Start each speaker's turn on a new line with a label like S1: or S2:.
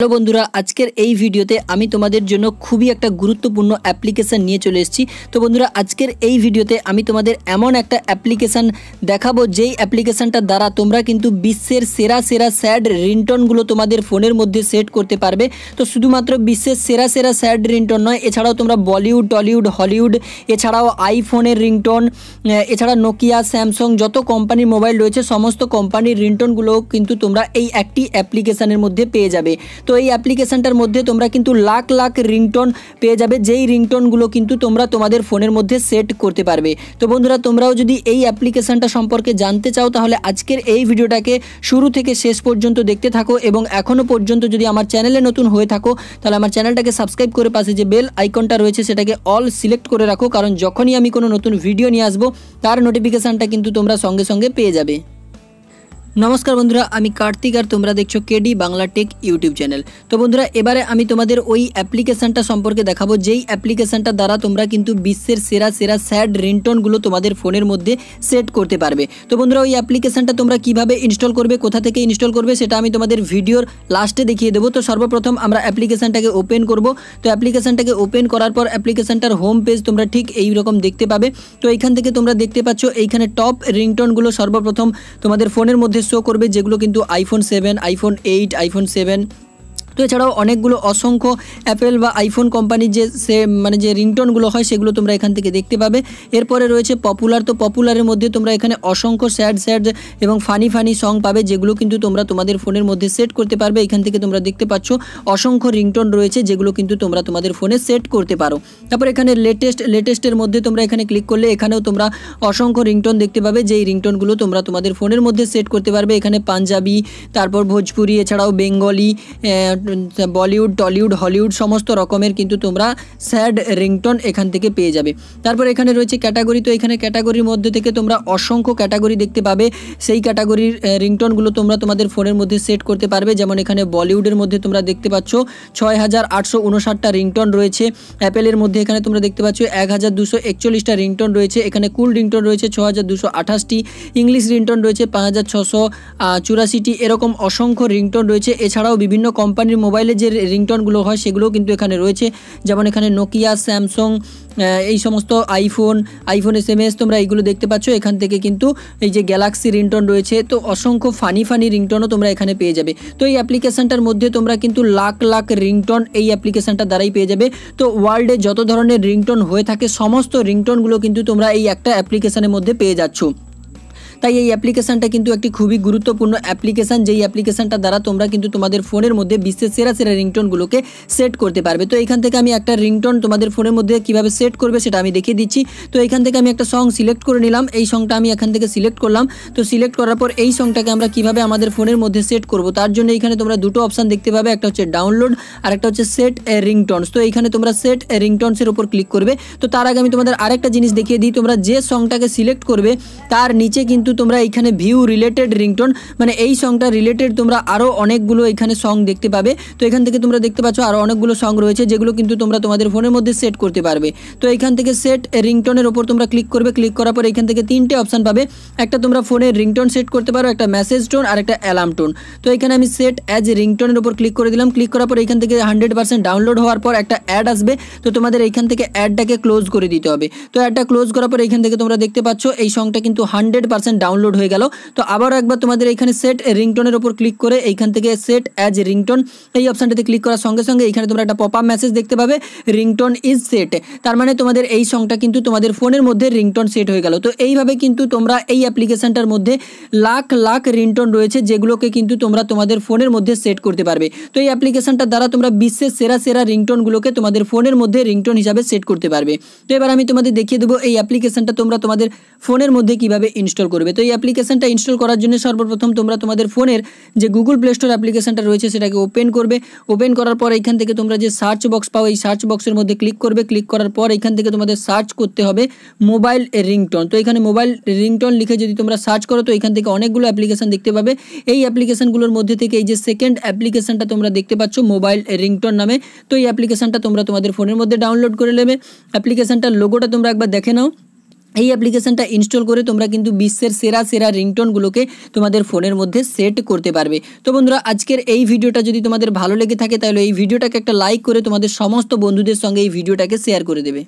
S1: Hello বন্ধুরা, আজকের এই ভিডিওতে আমি তোমাদের জন্য খুবই একটা গুরুত্বপূর্ণ অ্যাপ্লিকেশন নিয়ে চলে এসেছি। তো বন্ধুরা, আজকের এই ভিডিওতে আমি তোমাদের এমন একটা অ্যাপ্লিকেশন দেখাবো যেই অ্যাপ্লিকেশনটার দ্বারা তোমরা কিন্তু বিশ্বের সেরা সেরা স্যাড রিংটোনগুলো তোমাদের ফোনের মধ্যে সেট করতে পারবে। তো শুধুমাত্র বিশ্বের সেরা সেরা স্যাড রিংটোন নয়, এছাড়াও তোমরা বলিউড, টলিউড, হলিউড, এছাড়াও আইফোনের রিংটোন, এছাড়া নোকিয়া, স্যামসাং যত কোম্পানির মোবাইল রয়েছে সমস্ত কোম্পানির রিংটোনগুলো কিন্তু তোমরা এই একটি অ্যাপ্লিকেশনের মধ্যে পেয়ে যাবে। তো এই অ্যাপ্লিকেশনটার মধ্যে তোমরা কিন্তু লাখ লাখ রিংটোন পেয়ে যাবে, যেই রিংটোনগুলো কিন্তু তোমরা তোমাদের ফোনের মধ্যে সেট করতে পারবে। তো বন্ধুরা, তোমরাও যদি এই অ্যাপ্লিকেশনটা সম্পর্কে জানতে চাও তাহলে আজকের এই ভিডিওটাকে শুরু থেকে শেষ পর্যন্ত দেখতে থাকো, এবং এখনও পর্যন্ত যদি আমার চ্যানেলে নতুন হয়ে থাকো তাহলে আমার চ্যানেলটাকে সাবস্ক্রাইব করে পাশে যে বেল আইকনটা রয়েছে সেটাকে অল সিলেক্ট করে রাখো, কারণ যখনই আমি কোনো নতুন ভিডিও নিয়ে আসবো তার নোটিফিকেশানটা কিন্তু তোমরা সঙ্গে সঙ্গে পেয়ে যাবে। নমস্কার বন্ধুরা, আমি কার্তিক আর তোমরা দেখছো KD Bangla tech YouTube channel. তো বন্ধুরা, এবারে আমি তোমাদের ওই অ্যাপ্লিকেশনটা সম্পর্কে দেখাবো যেই অ্যাপ্লিকেশনটার দ্বারা তোমরা কিন্তু বিশ্বের সেরা সেরা স্যাড রিংটোনগুলো তোমাদের ফোনের মধ্যে সেট করতে পারবে। তো বন্ধুরা, ওই অ্যাপ্লিকেশনটা তোমরা কিভাবে ইনস্টল করবে, কোথা থেকে ইনস্টল করবে সেটা আমি তোমাদের ভিডিওর লাস্টে দেখিয়ে দেবো। তো সর্বপ্রথম আমরা অ্যাপ্লিকেশনটাকে ওপেন করব। তো অ্যাপ্লিকেশনটাকে ওপেন করার পর অ্যাপ্লিকেশনটার হোম পেজ তোমরা ঠিক এই রকম দেখতে পাবে। তো এইখান থেকে তোমরা দেখতে পাচ্ছ এইখানে টপ রিংটোনগুলো সর্বপ্রথম তোমাদের ফোনের মধ্যে শো করবে, যেগুলো কিন্তু আইফোন 7, আইফোন 8, আইফন 7। তো এছাড়াও অনেকগুলো অসংখ্য অ্যাপেল বা আইফোন কোম্পানির যে রিংটোনগুলো হয় সেগুলো তোমরা এখান থেকে দেখতে পাবে। এরপরে রয়েছে পপুলার। তো পপুলারের মধ্যে তোমরা এখানে অসংখ্য স্যাড এবং ফানি সং পাবে, যেগুলো কিন্তু তোমরা তোমাদের ফোনের মধ্যে সেট করতে পারবে। এখান থেকে তোমরা দেখতে পাচ্ছ অসংখ্য রিংটোন রয়েছে যেগুলো কিন্তু তোমরা তোমাদের ফোনে সেট করতে পারো। তারপর এখানে লেটেস্টের মধ্যে তোমরা এখানে ক্লিক করলে এখানেও তোমরা অসংখ্য রিংটোন দেখতে পাবে, যেই রিংটোনগুলো তোমরা তোমাদের ফোনের মধ্যে সেট করতে পারবে। এখানে পাঞ্জাবি, তারপর ভোজপুরি, এছাড়াও বেঙ্গলি, বলিউড, টলিউড, হলিউড সমস্ত রকমের কিন্তু তোমরা স্যাড রিংটোন এখান থেকে পেয়ে যাবে। তারপর এখানে রয়েছে ক্যাটাগরি। তো এখানে ক্যাটাগরির মধ্যে থেকে তোমরা অসংখ্য ক্যাটাগরি দেখতে পাবে, সেই ক্যাটাগরির রিংটোনগুলো তোমরা তোমাদের ফোনের মধ্যে সেট করতে পারবে। যেমন এখানে বলিউডের মধ্যে তোমরা দেখতে পাচ্ছ 6859টা রিংটোন রয়েছে। অ্যাপেলের মধ্যে এখানে তোমরা দেখতে পাচ্ছ 1241টা রিংটোন রয়েছে। এখানে কুল রিংটোন রয়েছে 6228টি, ইংলিশ রিংটোন রয়েছে 5684টি, এরকম অসংখ্য রিংটোন রয়েছে। এছাড়াও বিভিন্ন কোম্পানির মোবাইলে যে রিংটোনগুলো হয় সেগুলোও কিন্তু এখানে রয়েছে। যেমন এখানে নোকিয়া, স্যামসাং, এই সমস্ত আইফোন SMS তোমরা এইগুলো দেখতে পাচ্ছ। এখান থেকে কিন্তু এই যে গ্যালাক্সি রিংটোন রয়েছে। তো অসংখ্য ফানি রিংটোনও তোমরা এখানে পেয়ে যাবে। তো এই অ্যাপ্লিকেশনটার মধ্যে তোমরা কিন্তু লাখ লাখ রিংটোন এই অ্যাপ্লিকেশনটার দ্বারাই পেয়ে যাবে। তো ওয়ার্ল্ডে যত ধরনের রিংটোন হয়ে থাকে সমস্ত রিংটোনগুলো কিন্তু তোমরা এই একটা অ্যাপ্লিকেশনের মধ্যে পেয়ে যাচ্ছ। তাই এই অ্যাপ্লিকেশনটা কিন্তু একটি খুবই গুরুত্বপূর্ণ অ্যাপ্লিকেশন, যেই অ্যাপ্লিকেশনটার দ্বারা তোমরা কিন্তু তোমাদের ফোনের মধ্যে বিশ্বের সেরা সেরা রিংটোনগুলোকে সেট করতে পারবে। তো এখান থেকে আমি একটা রিংটোন তোমাদের ফোনের মধ্যে কিভাবে সেট করবে সেটা আমি দেখিয়ে দিচ্ছি। তো এখান থেকে আমি একটা সং সিলেক্ট করে নিলাম, এই সংটা আমি এখান থেকে সিলেক্ট করলাম। তো সিলেক্ট করার পর এই সংটাকে আমরা কিভাবে আমাদের ফোনের মধ্যে সেট করব তার জন্য এখানে তোমরা দুটো অপশান দেখতে পাবে, একটা হচ্ছে ডাউনলোড আর একটা হচ্ছে সেট রিংটোনস। তো এইখানে তোমরা সেট রিংটোনসের উপর ক্লিক করবে। তো তার আগে আমি তোমাদের আরেকটা জিনিস দেখিয়ে দিই, তোমরা যে সংটাকে সিলেক্ট করবে তার নিচে কিন্তু তোমরা এখানে ভিউ রিলেটেড রিংটোন, মানে এই সংটা রিলেটেড তোমরা আরও অনেকগুলো এখানে সং দেখতে পাবে। তো এখান থেকে তোমরা দেখতে পাচ্ছ আরও অনেকগুলো সং রয়েছে যেগুলো কিন্তু তোমরা তোমাদের ফোনের মধ্যে সেট করতে পারবে। তো এখান থেকে সেট রিংটোনের ওপর তোমরা ক্লিক করবে। ক্লিক করার পর এখান থেকে তিনটে অপশান পাবে, একটা তোমরা ফোনের রিংটোন সেট করতে পারো, একটা মেসেজ টোন আর একটা অ্যালার্ম টোন। তো এখানে আমি সেট অ্যাজ রিংটোনের ওপর ক্লিক করে দিলাম। ক্লিক করার পর এখান থেকে 100% ডাউনলোড হওয়ার পর একটা অ্যাড আসবে। তো তোমাদের এইখান থেকে অ্যাডটাকে ক্লোজ করে দিতে হবে। তো অ্যাডটা ক্লোজ করার পর এখান থেকে তোমরা দেখতে পাচ্ছ এই সংটা কিন্তু 100% ডাউনলোড হয়ে গেল। তো আবারও একবার তোমাদের এখানে সেট রিংটোনের ওপর ক্লিক করে এইখান থেকে সেট অ্যাজ রিংটোন এই অপশানটাতে ক্লিক করার সঙ্গে সঙ্গে এখানে তোমরা একটা পপ আপ মেসেজ দেখতে পাবে, রিংটোন ইজ সেট। তার মানে তোমাদের এই সংটা কিন্তু তোমাদের ফোনের মধ্যে রিংটোন সেট হয়ে গেল। তো এইভাবে কিন্তু তোমরা এই অ্যাপ্লিকেশনটার মধ্যে লাখ লাখ রিংটোন রয়েছে যেগুলোকে কিন্তু তোমরা তোমাদের ফোনের মধ্যে সেট করতে পারবে। তো এই অ্যাপ্লিকেশনটার দ্বারা তোমরা বিশ্বের সেরা সেরা রিংটোনগুলোকে তোমাদের ফোনের মধ্যে রিংটোন হিসাবে সেট করতে পারবে। তো এবার আমি তোমাদের দেখিয়ে দেবো এই অ্যাপ্লিকেশনটা তোমরা তোমাদের ফোনের মধ্যে কিভাবে ইনস্টল করবে। তো এই অ্যাপ্লিকেশনটা ইনস্টল করার জন্য সর্বপ্রথম তোমরা তোমাদের ফোনের যে গুগল প্লে স্টোর অ্যাপ্লিকেশনটা রয়েছে সেটাকে ওপেন করবে। ওপেন করার পর এখান থেকে তোমরা যে সার্চ বক্স পাও এই সার্চ বক্সের মধ্যে ক্লিক করবে। ক্লিক করার পর এখান থেকে তোমাদের সার্চ করতে হবে মোবাইল রিংটোন। তো এখানে মোবাইল রিংটোন লিখে যদি তোমরা সার্চ করো তো এখান থেকে অনেকগুলো অ্যাপ্লিকেশন দেখতে পাবে। এই অ্যাপ্লিকেশনগুলোর মধ্যে থেকে এই যে সেকেন্ড অ্যাপ্লিকেশনটা তোমরা দেখতে পাচ্ছ মোবাইল রিংটোন নামে, তো এই অ্যাপ্লিকেশনটা তোমরা তোমাদের ফোনের মধ্যে ডাউনলোড করে নেবে। অ্যাপ্লিকেশনটার লোগোটা তোমরা একবার দেখে নাও। এই অ্যাপ্লিকেশনটা ইনস্টল করে তোমরা কিন্তু বিশ্বের সেরা সেরা রিংটোনগুলোকে তোমাদের ফোনের মধ্যে সেট করতে পারবে। তো বন্ধুরা আজকের এই ভিডিওটা যদি তোমাদের ভালো লেগে থাকে তাহলে এই ভিডিওটাকে একটা লাইক করে তোমাদের সমস্ত বন্ধুদের সঙ্গে এই ভিডিওটাকে শেয়ার করে দেবে।